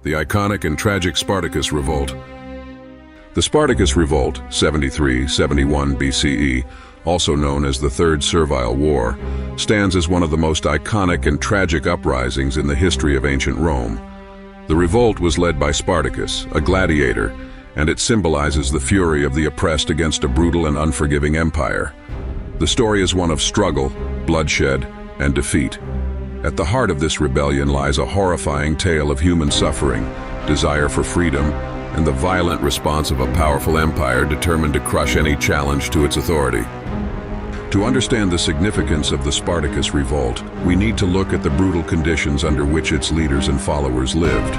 The iconic and tragic Spartacus Revolt. The Spartacus Revolt, 73-71 BCE, also known as the Third Servile War, stands as one of the most iconic and tragic uprisings in the history of ancient Rome. The revolt was led by Spartacus, a gladiator, and it symbolizes the fury of the oppressed against a brutal and unforgiving empire. The story is one of struggle, bloodshed, and defeat. At the heart of this rebellion lies a horrifying tale of human suffering, desire for freedom, and the violent response of a powerful empire determined to crush any challenge to its authority. To understand the significance of the Spartacus Revolt, we need to look at the brutal conditions under which its leaders and followers lived.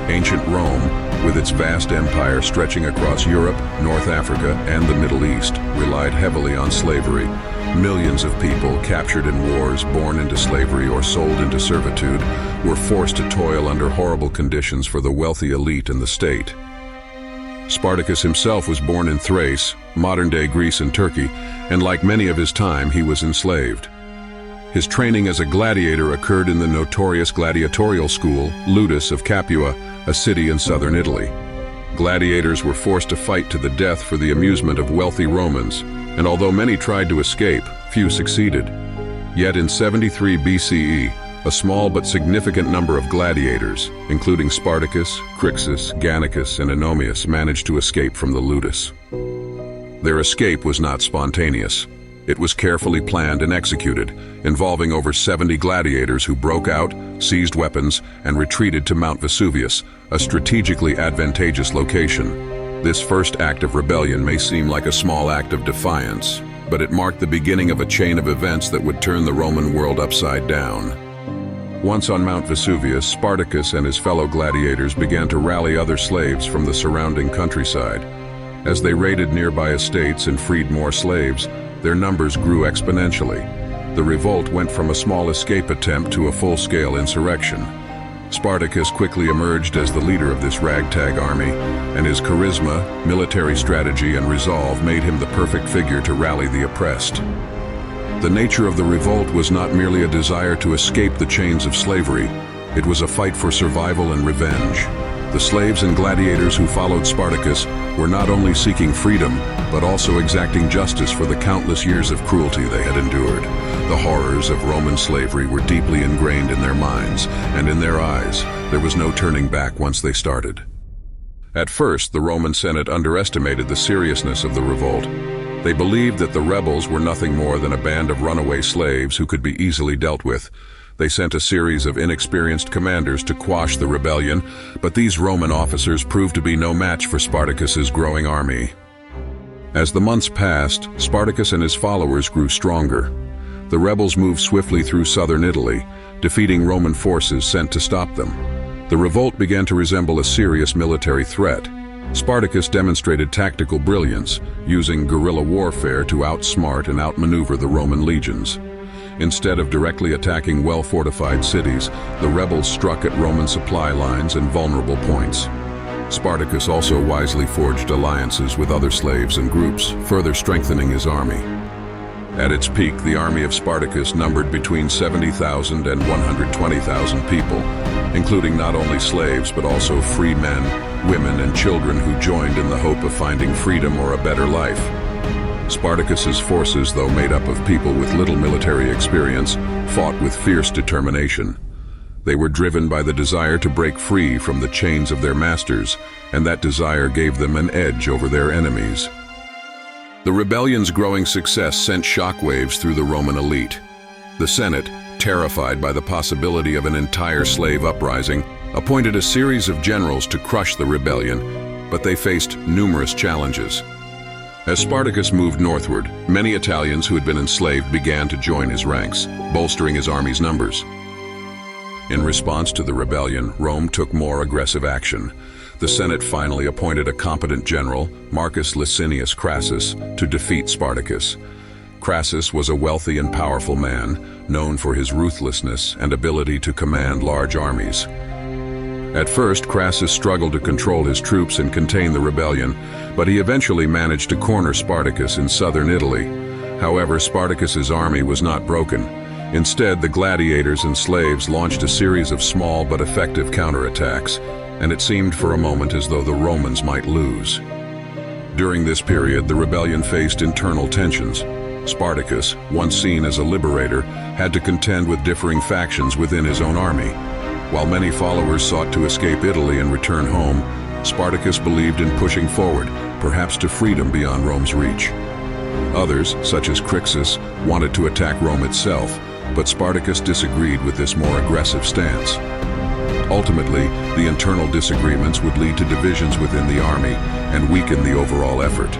Ancient Rome, with its vast empire stretching across Europe, North Africa, and the Middle East, relied heavily on slavery. Millions of people captured in wars, born into slavery or sold into servitude, were forced to toil under horrible conditions for the wealthy elite and the state. Spartacus himself was born in Thrace, modern-day Greece and Turkey, and like many of his time, he was enslaved. His training as a gladiator occurred in the notorious gladiatorial school, Ludus of Capua, a city in southern Italy. Gladiators were forced to fight to the death for the amusement of wealthy Romans, and although many tried to escape, few succeeded. Yet in 73 BCE, a small but significant number of gladiators, including Spartacus, Crixus, Gannicus, and Anomius, managed to escape from the Ludus. Their escape was not spontaneous. It was carefully planned and executed, involving over 70 gladiators who broke out, seized weapons, and retreated to Mount Vesuvius, a strategically advantageous location. This first act of rebellion may seem like a small act of defiance, but it marked the beginning of a chain of events that would turn the Roman world upside down. Once on Mount Vesuvius, Spartacus and his fellow gladiators began to rally other slaves from the surrounding countryside. As they raided nearby estates and freed more slaves, their numbers grew exponentially. The revolt went from a small escape attempt to a full-scale insurrection. Spartacus quickly emerged as the leader of this ragtag army, and his charisma, military strategy, and resolve made him the perfect figure to rally the oppressed. The nature of the revolt was not merely a desire to escape the chains of slavery, it was a fight for survival and revenge. The slaves and gladiators who followed Spartacus were not only seeking freedom, but also exacting justice for the countless years of cruelty they had endured. The horrors of Roman slavery were deeply ingrained in their minds, and in their eyes, there was no turning back once they started. At first, the Roman Senate underestimated the seriousness of the revolt. They believed that the rebels were nothing more than a band of runaway slaves who could be easily dealt with. They sent a series of inexperienced commanders to quash the rebellion, but these Roman officers proved to be no match for Spartacus's growing army. As the months passed, Spartacus and his followers grew stronger. The rebels moved swiftly through southern Italy, defeating Roman forces sent to stop them. The revolt began to resemble a serious military threat. Spartacus demonstrated tactical brilliance, using guerrilla warfare to outsmart and outmaneuver the Roman legions. Instead of directly attacking well-fortified cities, the rebels struck at Roman supply lines and vulnerable points. Spartacus also wisely forged alliances with other slaves and groups, further strengthening his army. At its peak, the army of Spartacus numbered between 70,000 and 120,000 people, including not only slaves but also free men, women, and children who joined in the hope of finding freedom or a better life. Spartacus's forces, though made up of people with little military experience, fought with fierce determination. They were driven by the desire to break free from the chains of their masters, and that desire gave them an edge over their enemies. The rebellion's growing success sent shockwaves through the Roman elite. The Senate, terrified by the possibility of an entire slave uprising, appointed a series of generals to crush the rebellion, but they faced numerous challenges. As Spartacus moved northward, many Italians who had been enslaved began to join his ranks, bolstering his army's numbers. In response to the rebellion, Rome took more aggressive action. The Senate finally appointed a competent general, Marcus Licinius Crassus, to defeat Spartacus. Crassus was a wealthy and powerful man, known for his ruthlessness and ability to command large armies. At first, Crassus struggled to control his troops and contain the rebellion, but he eventually managed to corner Spartacus in southern Italy. However, Spartacus's army was not broken. Instead, the gladiators and slaves launched a series of small but effective counterattacks. and it seemed for a moment as though the Romans might lose. During this period, the rebellion faced internal tensions. Spartacus, once seen as a liberator, had to contend with differing factions within his own army. While many followers sought to escape Italy and return home, Spartacus believed in pushing forward, perhaps to freedom beyond Rome's reach. Others, such as Crixus, wanted to attack Rome itself, but Spartacus disagreed with this more aggressive stance. Ultimately, the internal disagreements would lead to divisions within the army and weaken the overall effort.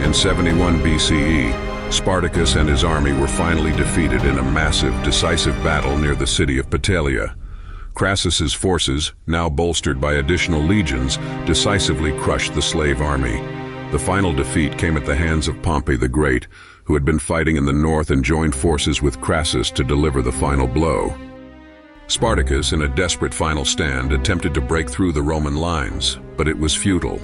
In 71 BCE, Spartacus and his army were finally defeated in a massive, decisive battle near the city of Patelia. Crassus's forces, now bolstered by additional legions, decisively crushed the slave army. The final defeat came at the hands of Pompey the Great, who had been fighting in the north and joined forces with Crassus to deliver the final blow. Spartacus, in a desperate final stand, attempted to break through the Roman lines, but it was futile.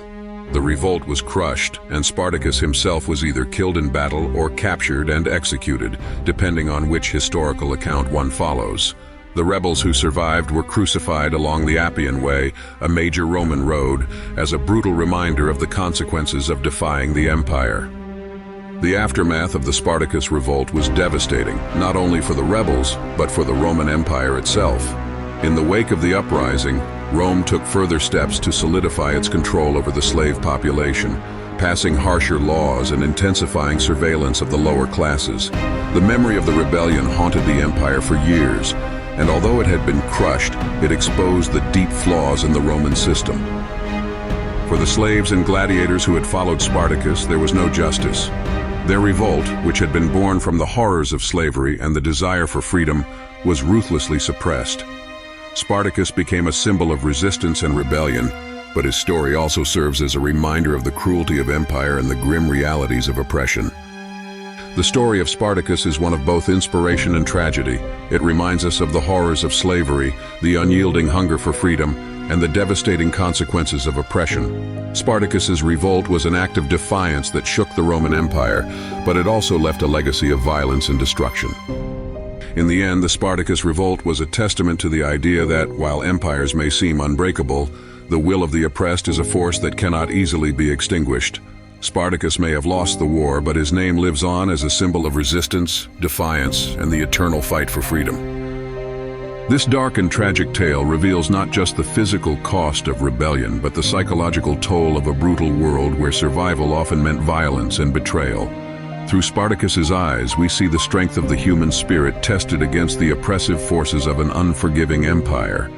The revolt was crushed, and Spartacus himself was either killed in battle or captured and executed, depending on which historical account one follows. The rebels who survived were crucified along the Appian Way, a major Roman road, as a brutal reminder of the consequences of defying the empire. The aftermath of the Spartacus revolt was devastating, not only for the rebels, but for the Roman Empire itself. In the wake of the uprising, Rome took further steps to solidify its control over the slave population, passing harsher laws and intensifying surveillance of the lower classes. The memory of the rebellion haunted the empire for years, and although it had been crushed, it exposed the deep flaws in the Roman system. For the slaves and gladiators who had followed Spartacus, there was no justice. Their revolt, which had been born from the horrors of slavery and the desire for freedom, was ruthlessly suppressed. Spartacus became a symbol of resistance and rebellion, but his story also serves as a reminder of the cruelty of empire and the grim realities of oppression. The story of Spartacus is one of both inspiration and tragedy. It reminds us of the horrors of slavery, the unyielding hunger for freedom, and the devastating consequences of oppression. Spartacus's revolt was an act of defiance that shook the Roman Empire, but it also left a legacy of violence and destruction. In the end, the Spartacus revolt was a testament to the idea that, while empires may seem unbreakable, the will of the oppressed is a force that cannot easily be extinguished. Spartacus may have lost the war, but his name lives on as a symbol of resistance, defiance, and the eternal fight for freedom. This dark and tragic tale reveals not just the physical cost of rebellion, but the psychological toll of a brutal world where survival often meant violence and betrayal. Through Spartacus's eyes, we see the strength of the human spirit tested against the oppressive forces of an unforgiving empire.